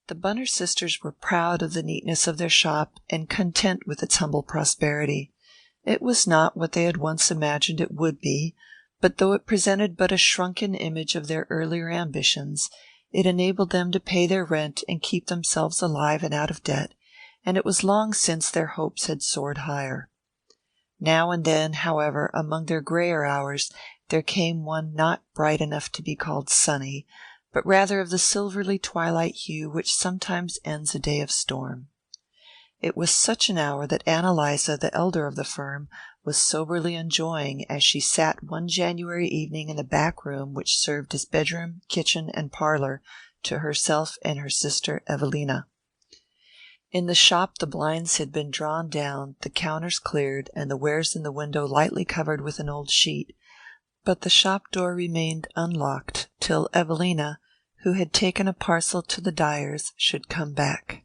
The Bunner sisters were proud of the neatness of their shop and content with its humble prosperity. It was not what they had once imagined it would be, but though it presented but a shrunken image of their earlier ambitions, it enabled them to pay their rent and keep themselves alive and out of debt, and it was long since their hopes had soared higher. Now and then, however, among their grayer hours, there came one not bright enough to be called sunny, but rather of the silvery twilight hue which sometimes ends a day of storm. It was such an hour that Ann Eliza, the elder of the firm, was soberly enjoying as she sat one January evening in the back room which served as bedroom, kitchen, and parlor to herself and her sister Evelina. In the shop the blinds had been drawn down, the counters cleared, and the wares in the window lightly covered with an old sheet, but the shop door remained unlocked till Evelina, who had taken a parcel to the dyer's, should come back.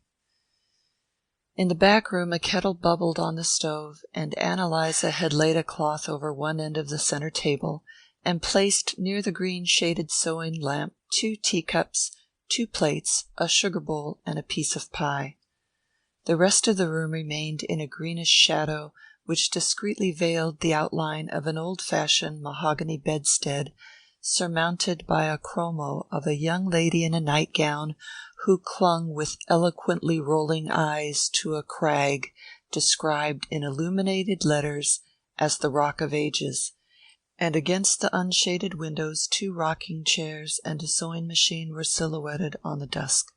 In the back room a kettle bubbled on the stove, and Ann Eliza had laid a cloth over one end of the center table, and placed near the green-shaded sewing lamp 2 teacups, 2 plates, a sugar bowl, and a piece of pie. The rest of the room remained in a greenish shadow, which discreetly veiled the outline of an old-fashioned mahogany bedstead, surmounted by a chromo of a young lady in a nightgown, who clung with eloquently rolling eyes to a crag described in illuminated letters as the Rock of Ages, and against the unshaded windows 2 rocking chairs and a sewing machine were silhouetted on the dusk.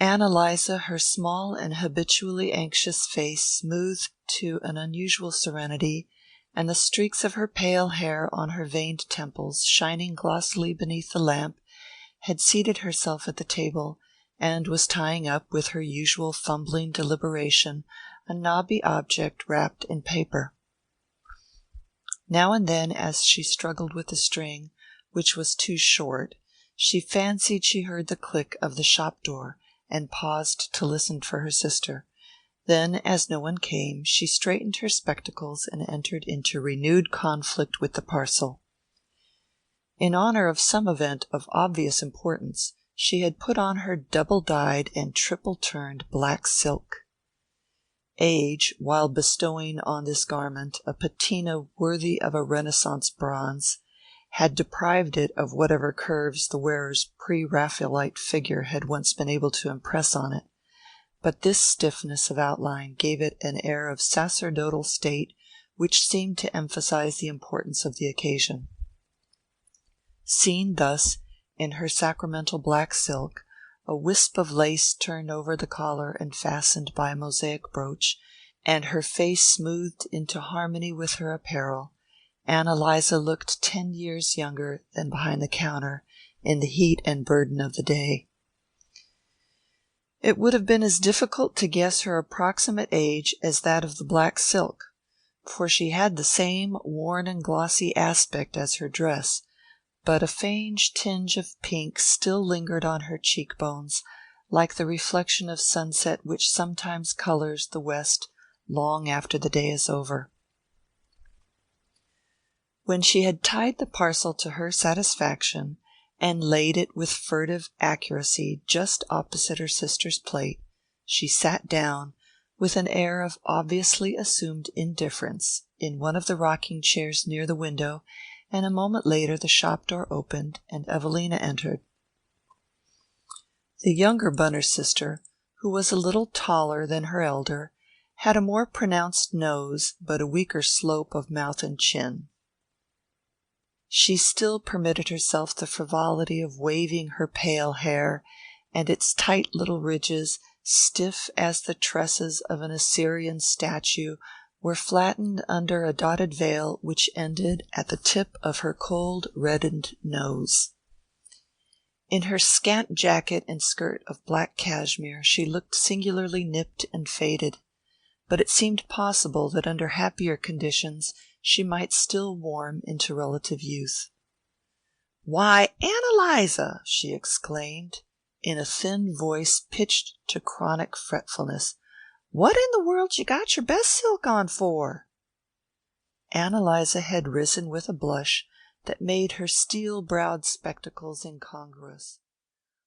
Ann Eliza, her small and habitually anxious face smoothed to an unusual serenity, and the streaks of her pale hair on her veined temples shining glossily beneath the lamp, had seated herself at the table, and was tying up, with her usual fumbling deliberation, a knobby object wrapped in paper. Now and then, as she struggled with the string, which was too short, she fancied she heard the click of the shop door, and paused to listen for her sister. Then, as no one came, she straightened her spectacles and entered into renewed conflict with the parcel. In honor of some event of obvious importance, she had put on her double-dyed and triple-turned black silk. Age, while bestowing on this garment a patina worthy of a Renaissance bronze, had deprived it of whatever curves the wearer's pre-Raphaelite figure had once been able to impress on it, but this stiffness of outline gave it an air of sacerdotal state which seemed to emphasize the importance of the occasion. Seen thus, in her sacramental black silk, a wisp of lace turned over the collar and fastened by a mosaic brooch, and her face smoothed into harmony with her apparel, Ann Eliza looked 10 years younger than behind the counter in the heat and burden of the day. It would have been as difficult to guess her approximate age as that of the black silk, for she had the same worn and glossy aspect as her dress, but a faint tinge of pink still lingered on her cheekbones, like the reflection of sunset which sometimes colors the west long after the day is over. When she had tied the parcel to her satisfaction, and laid it with furtive accuracy just opposite her sister's plate, she sat down, with an air of obviously assumed indifference, in one of the rocking chairs near the window, and a moment later the shop door opened, and Evelina entered. The younger Bunner sister, who was a little taller than her elder, had a more pronounced nose, but a weaker slope of mouth and chin. She still permitted herself the frivolity of waving her pale hair, and its tight little ridges, stiff as the tresses of an Assyrian statue, were flattened under a dotted veil which ended at the tip of her cold reddened nose. In her scant jacket and skirt of black cashmere she looked singularly nipped and faded, but it seemed possible that under happier conditions she might still warm into relative youth. "Why, Ann Eliza!" she exclaimed, in a thin voice pitched to chronic fretfulness, "what in the world you got your best silk on for?" Ann Eliza had risen with a blush that made her steel-browed spectacles incongruous.